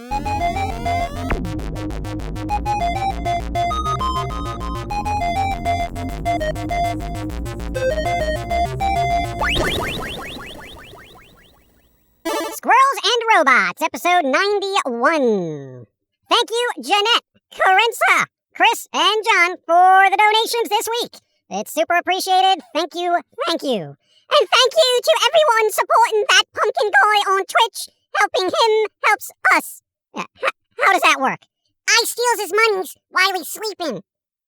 Squirrels and Robots, episode 91. Thank you, Jeanette, Carinza, Chris, and John for the donations this week. It's super appreciated. Thank you, thank you. And thank you to everyone supporting that Pum'Kin guy on Twitch. Helping him helps us. Yeah, how does that work? I steals his monies while he's sleeping.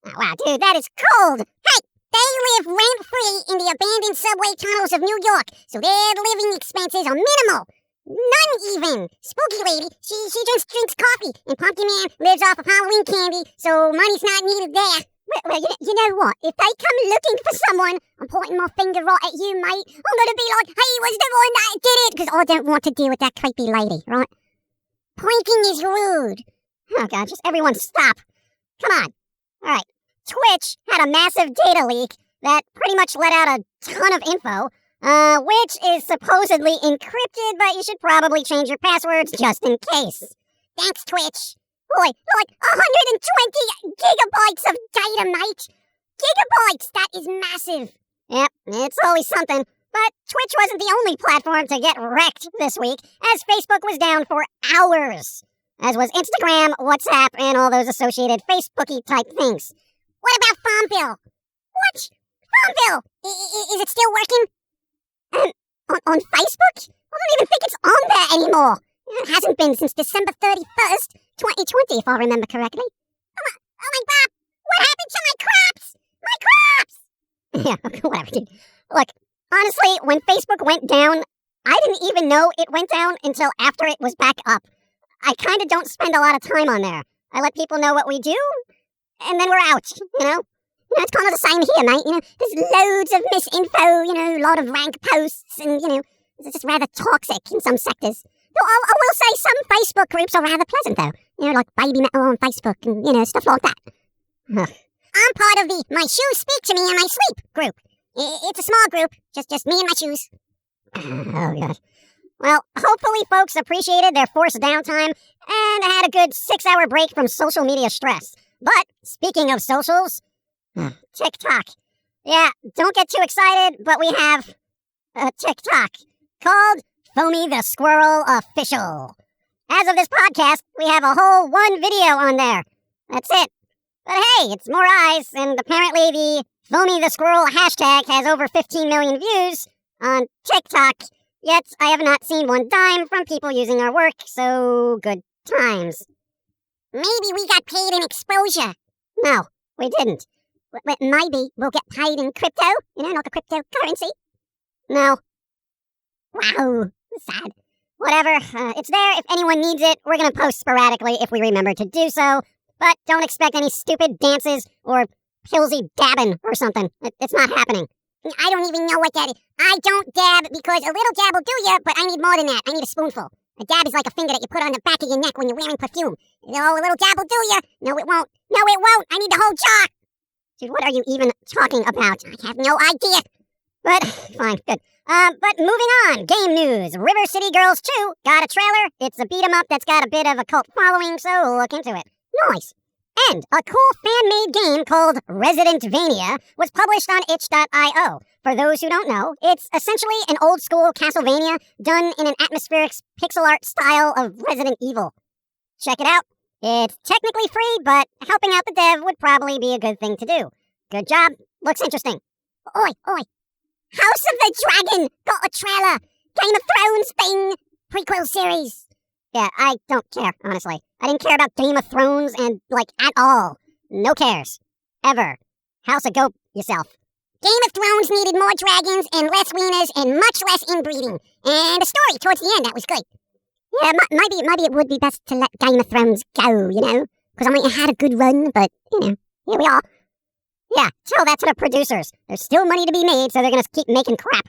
Oh, wow, dude, that is cold. Hey, they live rent-free in the abandoned subway tunnels of New York, so their living expenses are minimal. None even. Spooky lady, she just drinks coffee, and Pum'Kin Man lives off of Halloween candy, so money's not needed there. Well, you know what? If they come looking for someone, I'm pointing my finger right at you, mate. I'm gonna be like, hey, was the one that did it? Because I don't want to deal with that creepy lady, right? Pointing is rude. Oh, God, just everyone stop. Come on. All right. Twitch had a massive data leak that pretty much let out a ton of info, which is supposedly encrypted, but you should probably change your passwords just in case. Thanks, Twitch. Boy, like 120 gigabytes of data, mate. Gigabytes, that is massive. Yep, it's always something. But Twitch wasn't the only platform to get wrecked this week, as Facebook was down for hours, as was Instagram, WhatsApp, and all those associated Facebooky-type things. What about Farmville? What? Farmville? Is it still working? On Facebook? I don't even think it's on there anymore. It hasn't been since December 31st, 2020, if I remember correctly. Oh my God! What happened to my crops? My crops! Yeah, whatever, dude. Look, honestly, when Facebook went down, I didn't even know it went down until after it was back up. I kind of don't spend a lot of time on there. I let people know what we do, and then we're out, you know? It's kind of the same here, mate. There's loads of misinfo, a lot of rank posts, and, it's just rather toxic in some sectors. Though I will say some Facebook groups are rather pleasant, though. Like Baby Metal on Facebook and, stuff like that. I'm part of the My Shoes Speak to Me in My Sleep group. It's a small group, just me and my shoes. Oh, God. Well, hopefully folks appreciated their forced downtime and had a good 6-hour break from social media stress. But, speaking of socials, TikTok. Yeah, don't get too excited, but we have a TikTok called Foamy The Squirrel Official. As of this podcast, we have a whole one video on there. That's it. But hey, it's more eyes, and apparently the Foamy The Squirrel hashtag has over 15 million views on TikTok. Yet, I have not seen one dime from people using our work, so good times. Maybe we got paid in exposure. No, we didn't. But maybe we'll get paid in crypto, not the cryptocurrency. No. Wow, sad. Whatever, it's there if anyone needs it. We're gonna post sporadically if we remember to do so. But don't expect any stupid dances or pillsy dabbing or something. It's not happening. I don't even know what that is. I don't dab because a little dab will do ya, but I need more than that. I need a spoonful. A dab is like a finger that you put on the back of your neck when you're wearing perfume. A little dab will do ya. No, it won't. No, it won't. I need the whole jar. Dude, what are you even talking about? I have no idea. But, fine, good. But moving on, game news. River City Girls 2 got a trailer. It's a beat-em-up that's got a bit of a cult following, so look into it. Nice. And a cool fan-made game called Residentvania was published on itch.io. For those who don't know, it's essentially an old-school Castlevania done in an atmospheric pixel art style of Resident Evil. Check it out. It's technically free, but helping out the dev would probably be a good thing to do. Good job. Looks interesting. Oi. House of the Dragon got a trailer. Game of Thrones thing. Prequel series. Yeah, I don't care, honestly. I didn't care about Game of Thrones and, at all. No cares. Ever. House of Go yourself. Game of Thrones needed more dragons and less wieners and much less inbreeding. And a story towards the end that was good. Yeah, maybe it would be best to let Game of Thrones go, Because I mean, it had a good run, but, here we are. Yeah, tell that to the producers. There's still money to be made, so they're gonna keep making crap.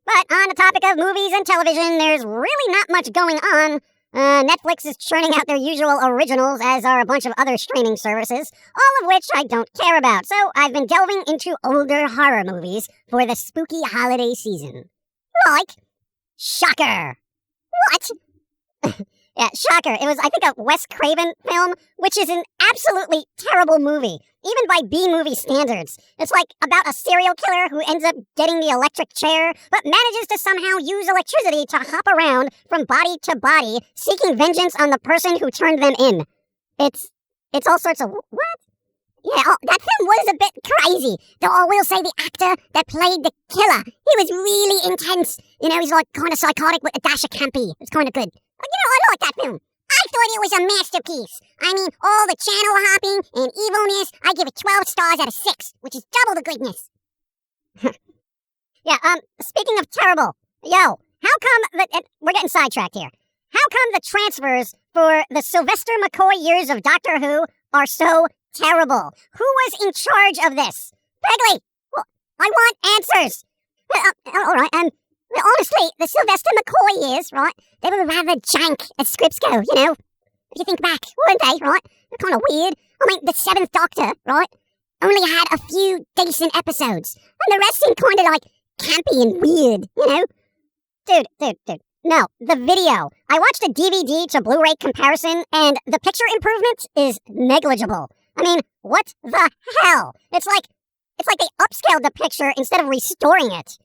But on the topic of movies and television, there's really not much going on. Netflix is churning out their usual originals, as are a bunch of other streaming services, all of which I don't care about. So I've been delving into older horror movies for the spooky holiday season. Like, shocker! What? Yeah, shocker. It was, I think, a Wes Craven film, which is an absolutely terrible movie, even by B-movie standards. It's like about a serial killer who ends up getting the electric chair, but manages to somehow use electricity to hop around from body to body, seeking vengeance on the person who turned them in. It's all sorts of... What? Yeah, that film was a bit crazy. Though I will say the actor that played the killer, he was really intense. You know, he's like kind of psychotic with a dash of campy. It's kind of good. I like that film. I thought it was a masterpiece. I mean, all the channel hopping and evilness, I give it 12 stars out of 6, which is double the goodness. Yeah, speaking of terrible, how come we're getting sidetracked here. How come the transfers for the Sylvester McCoy years of Doctor Who are so terrible? Who was in charge of this? Begley, well, I want answers. All right, honestly, the Sylvester McCoy years, right, they were rather jank as scripts go, you know. If you think back, weren't they, right? They're kind of weird. I mean, the 7th Doctor, right, only had a few decent episodes, and the rest seemed kind of like campy and weird, you know? Dude. No, the video. I watched a DVD to Blu-ray comparison, and the picture improvement is negligible. I mean, what the hell? It's like they upscaled the picture instead of restoring it.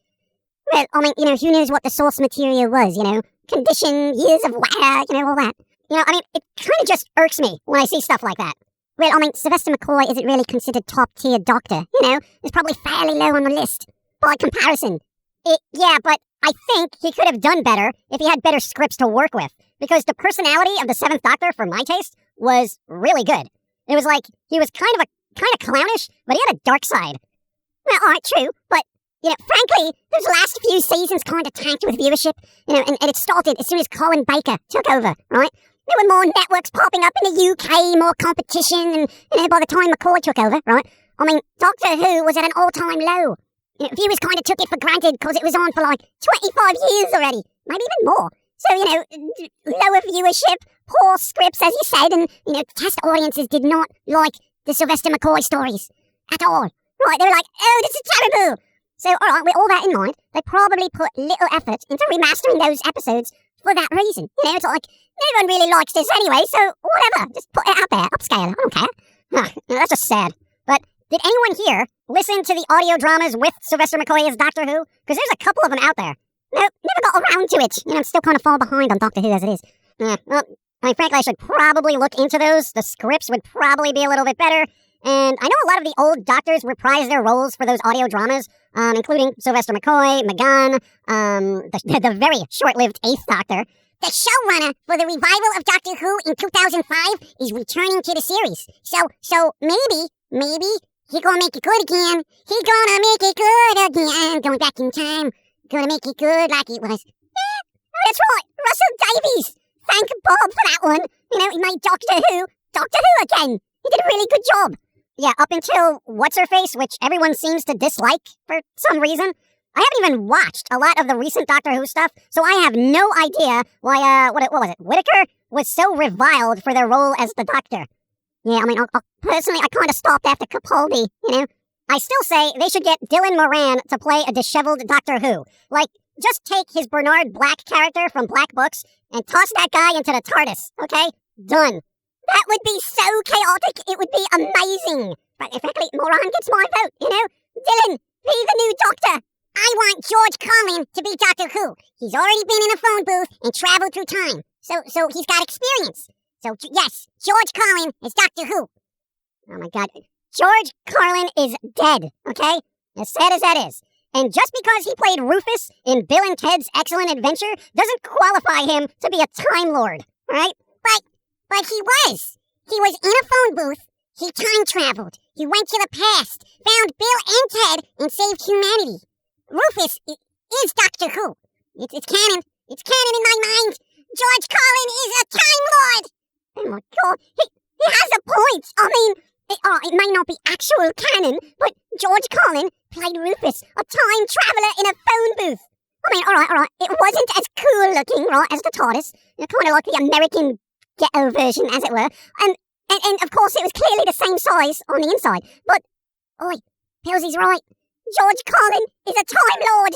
Well, I mean, you know, who knows what the source material was, you know? Condition, years of wear, you know, all that. You know, I mean, it kind of just irks me when I see stuff like that. Well, I mean, Sylvester McCoy isn't really considered top-tier Doctor, you know? He's probably fairly low on the list, by comparison. Yeah, but I think he could have done better if he had better scripts to work with, because the personality of the 7th Doctor, for my taste, was really good. It was like, he was kind of clownish, but he had a dark side. Well, alright, true, but, you know, frankly, those last few seasons kind of tanked with viewership, you know, and it started as soon as Colin Baker took over, right? There were more networks popping up in the UK, more competition, and you know, by the time McCoy took over, right? I mean, Doctor Who was at an all-time low. You know, viewers kind of took it for granted because it was on for like 25 years already, maybe even more. So, you know, lower viewership, poor scripts, as you said, and, you know, test audiences did not like the Sylvester McCoy stories at all. Right, they were like, oh, this is terrible. So, all right, with all that in mind, they probably put little effort into remastering those episodes for that reason. You know, it's like, no one really likes this anyway, so whatever. Just put it out there, upscale it. I don't care. That's just sad. But did anyone here listen to the audio dramas with Sylvester McCoy as Doctor Who? Because there's a couple of them out there. Nope, never got around to it. You know, I'm still kind of far behind on Doctor Who as it is. Well, I mean, frankly, I should probably look into those. The scripts would probably be a little bit better. And I know a lot of the old Doctors reprised their roles for those audio dramas, including Sylvester McCoy, McGann, the very short-lived 8th Doctor. The showrunner for the revival of Doctor Who in 2005 is returning to the series. So maybe he gonna make it good again. He gonna make it good again. Going back in time, gonna make it good like it was. Yeah, that's right, Russell Davies. Thank Bob for that one. You know, he made Doctor Who again. He did a really good job. Yeah, up until What's-Her-Face, which everyone seems to dislike for some reason. I haven't even watched a lot of the recent Doctor Who stuff, so I have no idea why, what was it, Whittaker was so reviled for their role as the Doctor. Yeah, I mean, personally, I kind of stopped after Capaldi, you know? I still say they should get Dylan Moran to play a disheveled Doctor Who. Like, just take his Bernard Black character from Black Books and toss that guy into the TARDIS, okay? Done. That would be so chaotic, it would be amazing. But frankly, Moran gets my vote, you know? Dylan, be the new Doctor. I want George Carlin to be Doctor Who. He's already been in a phone booth and traveled through time. So he's got experience. So, yes, George Carlin is Doctor Who. Oh my God. George Carlin is dead, okay? As sad as that is. And just because he played Rufus in Bill and Ted's Excellent Adventure doesn't qualify him to be a Time Lord, alright? But he was. He was in a phone booth. He time traveled. He went to the past, found Bill and Ted, and saved humanity. Rufus is Doctor Who. It's canon. It's canon in my mind. George Carlin is a Time Lord. Oh my God. He has a point. I mean, it may not be actual canon, but George Carlin played Rufus, a time traveler in a phone booth. I mean, all right. It wasn't as cool looking, right, as the TARDIS. Kind of like the American ghetto version, as it were. And of course, it was clearly the same size on the inside. But, oi, Pilsy's right. George Carlin is a Time Lord.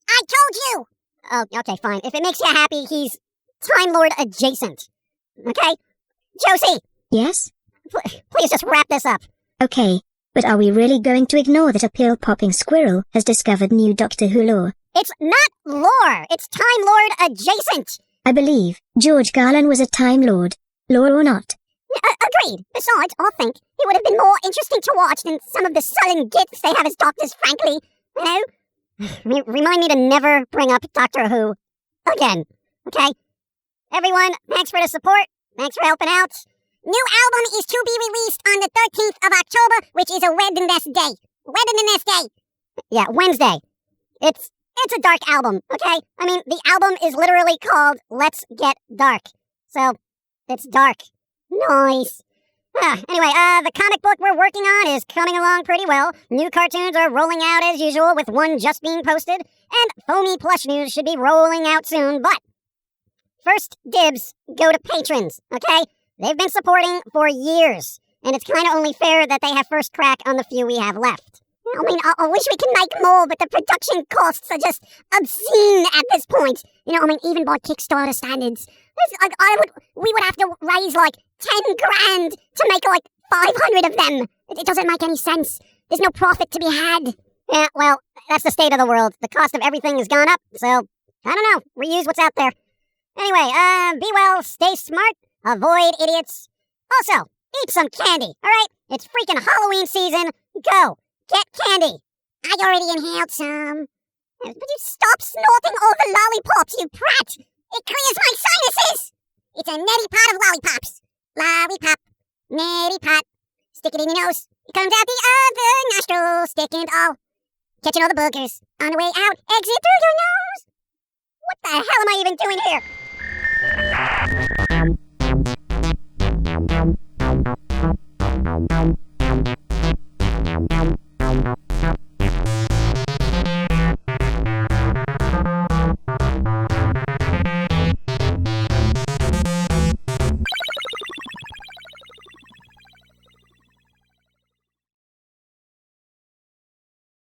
I told you. Oh, okay, fine. If it makes you happy, he's Time Lord adjacent. Okay? Josie, Yes? please just wrap this up. Okay, but are we really going to ignore that a pill-popping squirrel has discovered new Doctor Who lore? It's not lore. It's Time Lord adjacent. I believe George Carlin was a Time Lord, lore or not. Agreed. Besides, I think he would have been more interesting to watch than some of the sullen gits they have as doctors, frankly. You know? Remind me to never bring up Doctor Who again. Okay? Everyone, thanks for the support. Thanks for helping out. New album is to be released on the 13th of October, which is a Wednesday day. Wednesday. Yeah, Wednesday. It's a dark album, okay? I mean, the album is literally called Let's Get Dark. So, it's dark. Nice. Anyway, the comic book we're working on is coming along pretty well. New cartoons are rolling out as usual, with one just being posted. And Foamy plush news should be rolling out soon, but first dibs go to patrons, okay? They've been supporting for years, and it's kind of only fair that they have first crack on the few we have left. I mean, I wish we could make more, but the production costs are just obscene at this point. Even by Kickstarter standards. We would have to raise like 10 grand to make like 500 of them. It doesn't make any sense. There's no profit to be had. Yeah, well, that's the state of the world. The cost of everything has gone up, so, I don't know. Reuse what's out there. Anyway, be well, stay smart, avoid idiots. Also, eat some candy, alright? It's freaking Halloween season. Go. Get candy. I already inhaled some. Would you stop snorting all the lollipops, you brat? It clears my sinuses. It's a neti pot of lollipops. Lollipop. Neti pot. Stick it in your nose. It comes out the other nostril. Sticking it all. Catching all the boogers. On the way out, exit through your nose. What the hell am I even doing here?